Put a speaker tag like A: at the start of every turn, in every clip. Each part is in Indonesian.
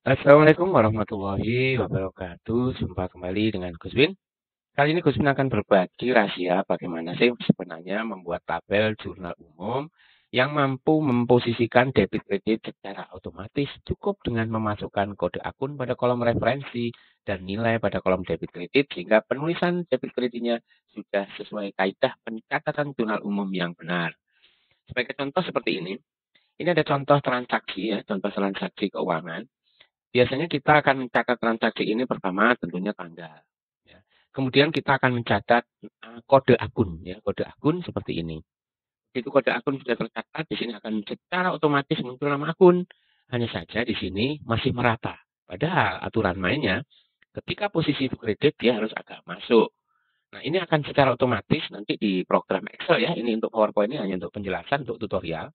A: Assalamualaikum warahmatullahi wabarakatuh. Jumpa kembali dengan Gus Win. Kali ini Gus Win akan berbagi rahasia bagaimana sih sebenarnya membuat tabel jurnal umum yang mampu memposisikan debit kredit secara otomatis cukup dengan memasukkan kode akun pada kolom referensi dan nilai pada kolom debit kredit sehingga penulisan debit kreditnya sudah sesuai kaidah pencatatan jurnal umum yang benar. Sebagai contoh seperti ini ada contoh transaksi ya, contoh transaksi keuangan. Biasanya kita akan mencatat transaksi ini pertama tentunya tanggal. Ya. Kemudian kita akan mencatat kode akun, ya, kode akun seperti ini. Begitu kode akun sudah tercatat, di sini akan secara otomatis muncul nama akun. Hanya saja di sini masih merata. Padahal aturan mainnya, ketika posisi itu kredit, dia harus agak masuk. Nah, ini akan secara otomatis nanti di program Excel ya. Ini untuk PowerPoint ini hanya untuk penjelasan, untuk tutorial.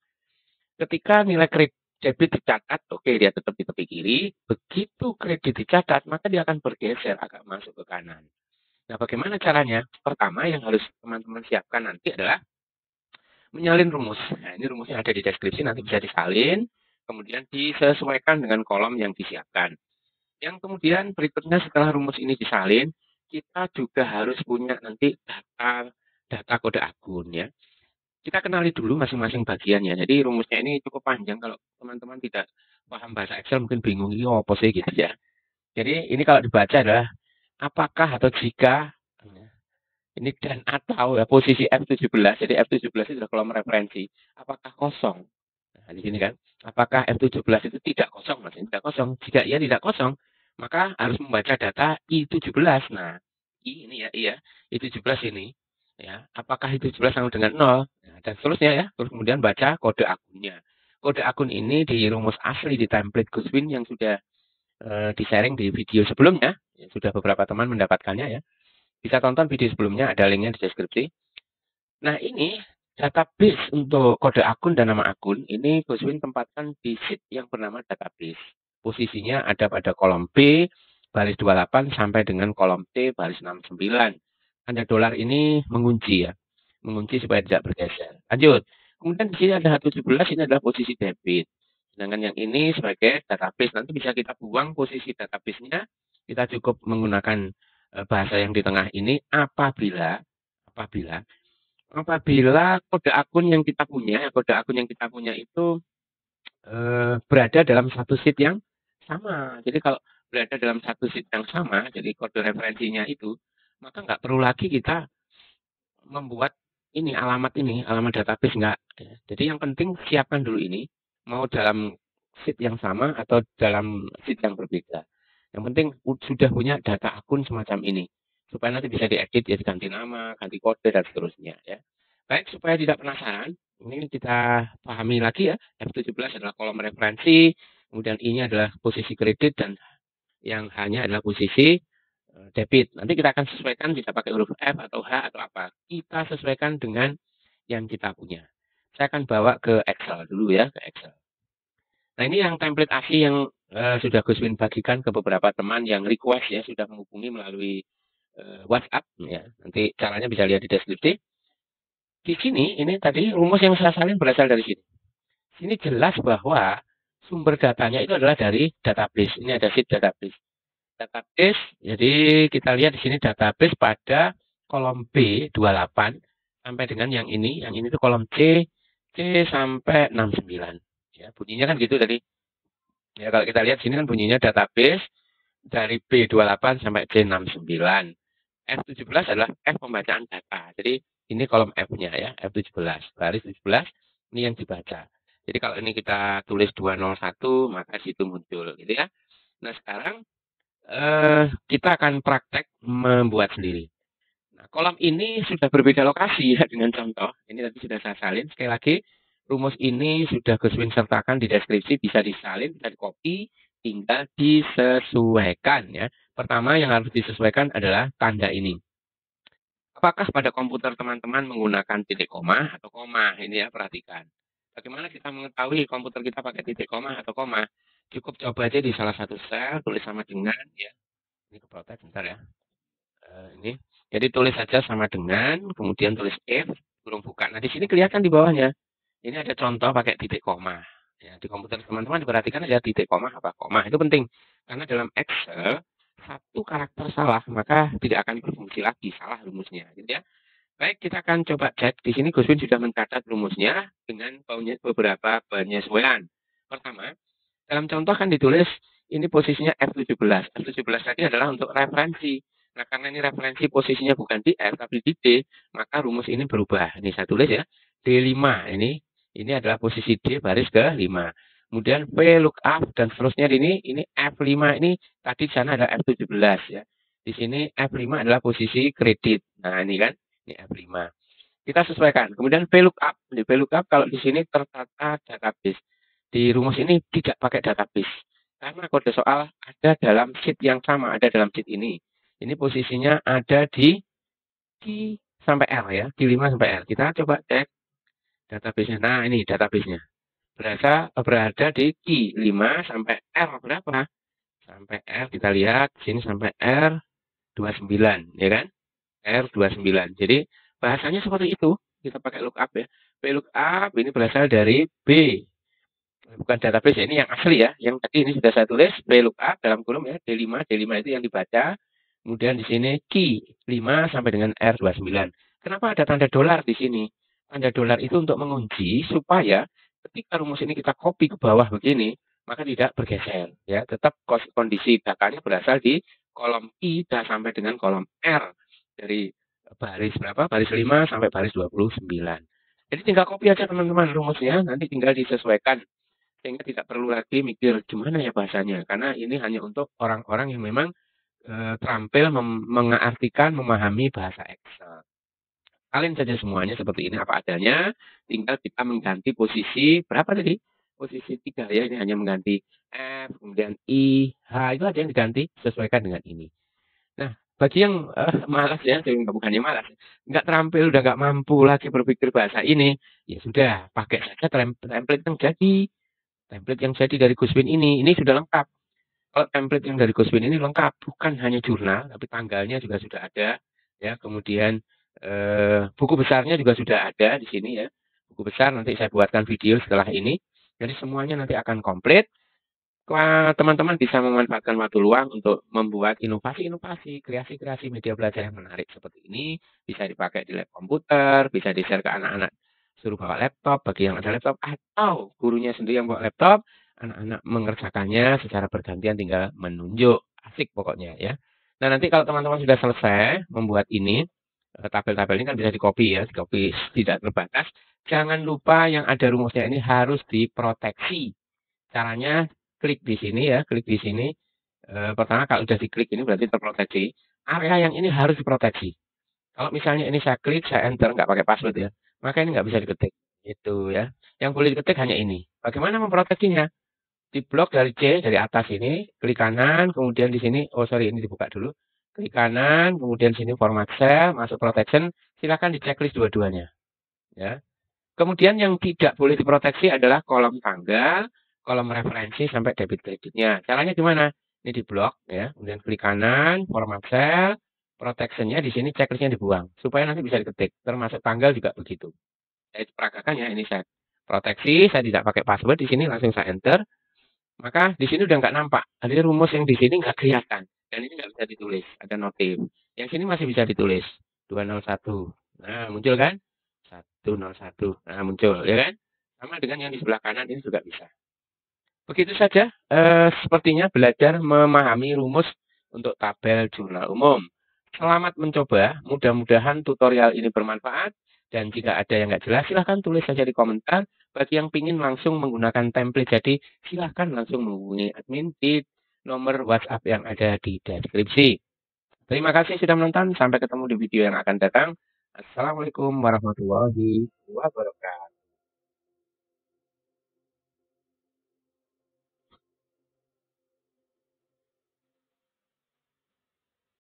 A: Ketika nilai kredit debit dicatat, oke dia tetap di tepi kiri. Begitu kredit dicatat, maka dia akan bergeser agak masuk ke kanan. Nah, bagaimana caranya? Pertama yang harus teman-teman siapkan nanti adalah menyalin rumus. Nah, ini rumusnya ada di deskripsi, nanti bisa disalin, kemudian disesuaikan dengan kolom yang disiapkan. Yang kemudian berikutnya setelah rumus ini disalin, kita juga harus punya nanti data kode akun ya. Kita kenali dulu masing-masing bagiannya. Jadi rumusnya ini cukup panjang kalau teman-teman tidak paham bahasa Excel mungkin bingung ini apa sih gitu ya. Jadi ini kalau dibaca adalah apakah atau jika ini dan atau ya posisi F17. Jadi F17 itu adalah kolom referensi. Apakah kosong? Nah, di sini kan. Apakah F17 itu tidak kosong? Maksudnya tidak kosong. Jika ia tidak kosong, maka harus membaca data I17. Nah, I ini ya, iya. I17 ini. Ya, apakah I17 sama dengan 0? Nah, dan seterusnya ya. Terus kemudian baca kode akunnya. Kode akun ini di rumus asli di template Gus Win yang sudah di-sharing di video sebelumnya. Ya, sudah beberapa teman mendapatkannya ya. Bisa tonton video sebelumnya, ada linknya di deskripsi. Nah, ini database untuk kode akun dan nama akun, ini Gus Win tempatkan di sheet yang bernama database. Posisinya ada pada kolom B, baris 28 sampai dengan kolom C, baris 69. Tanda dolar ini mengunci ya. Mengunci supaya tidak bergeser. Lanjut. Kemudian di sini ada H17, ini adalah posisi debit. Sedangkan yang ini sebagai database. Nanti bisa kita buang posisi database-nya. Kita cukup menggunakan bahasa yang di tengah ini apabila apabila kode akun yang kita punya itu berada dalam satu sheet yang sama. Jadi kalau berada dalam satu sheet yang sama, jadi kode referensinya itu, maka nggak perlu lagi kita membuat alamat database nggak. Jadi yang penting siapkan dulu ini, mau dalam sheet yang sama atau dalam sheet yang berbeda. Yang penting sudah punya data akun semacam ini. Supaya nanti bisa diedit, ya diganti nama, ganti kode, dan seterusnya. Ya. Baik, supaya tidak penasaran, ini kita pahami lagi ya. F17 adalah kolom referensi, kemudian I-nya adalah posisi kredit, dan yang hanya adalah posisi debit. Nanti kita akan sesuaikan bisa pakai huruf F atau H atau apa. Kita sesuaikan dengan yang kita punya. Saya akan bawa ke Excel dulu ya, ke Excel. Nah, ini yang template ASI yang sudah Gus Win bagikan ke beberapa teman yang request ya, sudah menghubungi melalui WhatsApp ya. Nanti caranya bisa lihat di deskripsi. Di sini ini tadi rumus yang saya salin berasal dari sini. Sini jelas bahwa sumber datanya itu adalah dari database. Ini ada sheet database. Database, jadi kita lihat di sini database pada kolom B28 sampai dengan yang ini itu kolom C sampai 69. Ya, bunyinya kan gitu tadi. Ya, kalau kita lihat sini kan bunyinya database dari B28 sampai C69. F17 adalah F pembacaan data. Jadi ini kolom F-nya ya, F17. Baris 17 ini yang dibaca. Jadi kalau ini kita tulis 201 maka situ muncul gitu ya. Nah, sekarang kita akan praktek membuat sendiri. Nah, kolom ini sudah berbeda lokasi ya dengan contoh. Ini tadi sudah saya salin. Sekali lagi, rumus ini sudah Gus Win sertakan di deskripsi, bisa disalin, bisa di-copy, tinggal disesuaikan ya. Pertama yang harus disesuaikan adalah tanda ini. Apakah pada komputer teman-teman menggunakan titik koma atau koma? Ini ya, perhatikan. Bagaimana kita mengetahui komputer kita pakai titik koma atau koma? Cukup coba aja di salah satu sel, tulis sama dengan ya. Ini keprotek bentar ya. Ini. Jadi tulis saja sama dengan, kemudian tulis if, kurung buka. Nah, di sini kelihatan di bawahnya. Ini ada contoh pakai titik koma. Ya, di komputer teman-teman diperhatikan aja titik koma apa koma. Itu penting. Karena dalam Excel, satu karakter salah, maka tidak akan berfungsi lagi. Salah rumusnya. Gitu ya. Baik, kita akan coba cek. Di sini Guswin sudah mencatat rumusnya dengan beberapa penyesuaian. Pertama, dalam contoh kan ditulis ini posisinya F17. F17 tadi adalah untuk referensi. Nah, karena ini referensi posisinya bukan di F tapi di D, maka rumus ini berubah. Ini saya tulis ya, D5. Ini adalah posisi D baris ke 5. Kemudian VLOOKUP dan seterusnya ini F5 ini tadi di sana ada F17 ya. Di sini F5 adalah posisi kredit. Nah, ini kan, ini F5. Kita sesuaikan. Kemudian VLOOKUP. Di VLOOKUP kalau di sini tertata database. Di rumus ini tidak pakai database. Karena kode soal ada dalam sheet yang sama, ada dalam sheet ini. Ini posisinya ada di Q sampai R ya, Q5 sampai R. Kita coba cek database-nya. Nah, ini database-nya. Berada di Q5 sampai R berapa? Sampai R, kita lihat sini sampai R29, ya kan? R29. Jadi bahasanya seperti itu. Kita pakai lookup ya. VLOOKUP ini berasal dari B. Bukan database ya, ini yang asli ya. Yang tadi ini sudah saya tulis VLOOKUP dalam kolom ya, D5 itu yang dibaca. Kemudian di sini key 5 sampai dengan R29. Kenapa ada tanda dolar di sini? Tanda dolar itu untuk mengunci supaya ketika rumus ini kita copy ke bawah begini, maka tidak bergeser ya. Tetap kondisi datanya berasal di kolom I dan sampai dengan kolom R. Dari baris berapa? Baris 5 sampai baris 29. Jadi tinggal copy aja teman-teman rumusnya, nanti tinggal disesuaikan. Sehingga tidak perlu lagi mikir gimana ya bahasanya. Karena ini hanya untuk orang-orang yang memang terampil mengartikan, memahami bahasa Excel. Kalian saja semuanya seperti ini apa adanya. Tinggal kita mengganti posisi, berapa tadi? Posisi 3 ya, ini hanya mengganti F, kemudian I, H, itu aja yang diganti, sesuaikan dengan ini. Nah, bagi yang malas ya, bukannya malas, nggak terampil, udah nggak mampu lagi berpikir bahasa ini, ya sudah, pakai saja template yang jadi. Template yang jadi dari Guswin ini sudah lengkap. Kalau template yang dari Guswin ini lengkap, bukan hanya jurnal, tapi tanggalnya juga sudah ada. Ya, kemudian buku besarnya juga sudah ada di sini ya. Buku besar nanti saya buatkan video setelah ini. Jadi semuanya nanti akan komplit. Teman-teman bisa memanfaatkan waktu luang untuk membuat inovasi-inovasi, kreasi-kreasi media belajar yang menarik seperti ini. Bisa dipakai di lab komputer, bisa di-share ke anak-anak suruh bawa laptop bagi yang ada laptop, atau gurunya sendiri yang bawa laptop, anak-anak mengerjakannya secara bergantian tinggal menunjuk. Asik pokoknya ya. Nah, nanti kalau teman-teman sudah selesai membuat ini, tabel-tabel ini kan bisa di-copy ya, di-copy tidak terbatas. Jangan lupa yang ada rumusnya ini harus diproteksi. Caranya klik di sini ya, klik di sini. Pertama kalau sudah diklik ini berarti terproteksi. Area yang ini harus diproteksi. Kalau misalnya ini saya klik, saya enter, nggak pakai password ya, maka ini nggak bisa diketik. Itu ya. Yang boleh diketik hanya ini. Bagaimana memproteksinya? Di blok dari C, dari atas ini, klik kanan, kemudian di sini, oh sorry, ini dibuka dulu. Klik kanan, kemudian sini format cell, masuk protection, silakan di checklist dua-duanya. Ya. Kemudian yang tidak boleh diproteksi adalah kolom tanggal, kolom referensi sampai debit kreditnya. Caranya gimana? Ini di blok ya, kemudian klik kanan, format cell, protection-nya di sini checklist-nya dibuang supaya nanti bisa diketik. Termasuk tanggal juga begitu. Saya peragakan ya, ini saya proteksi, saya tidak pakai password di sini langsung saya enter. Maka di sini udah nggak nampak. Jadi rumus yang di sini nggak kelihatan dan ini nggak bisa ditulis. Ada notif. Yang sini masih bisa ditulis 201. Nah, muncul kan? 101. Nah, muncul ya kan? Sama dengan yang di sebelah kanan ini juga bisa. Begitu saja sepertinya belajar memahami rumus untuk tabel jurnal umum. Selamat mencoba, mudah-mudahan tutorial ini bermanfaat. Dan jika ada yang nggak jelas, silahkan tulis saja di komentar. Bagi yang ingin langsung menggunakan template jadi, silahkan langsung menghubungi admin di nomor WhatsApp yang ada di deskripsi. Terima kasih sudah menonton, sampai ketemu di video yang akan datang. Assalamualaikum warahmatullahi wabarakatuh.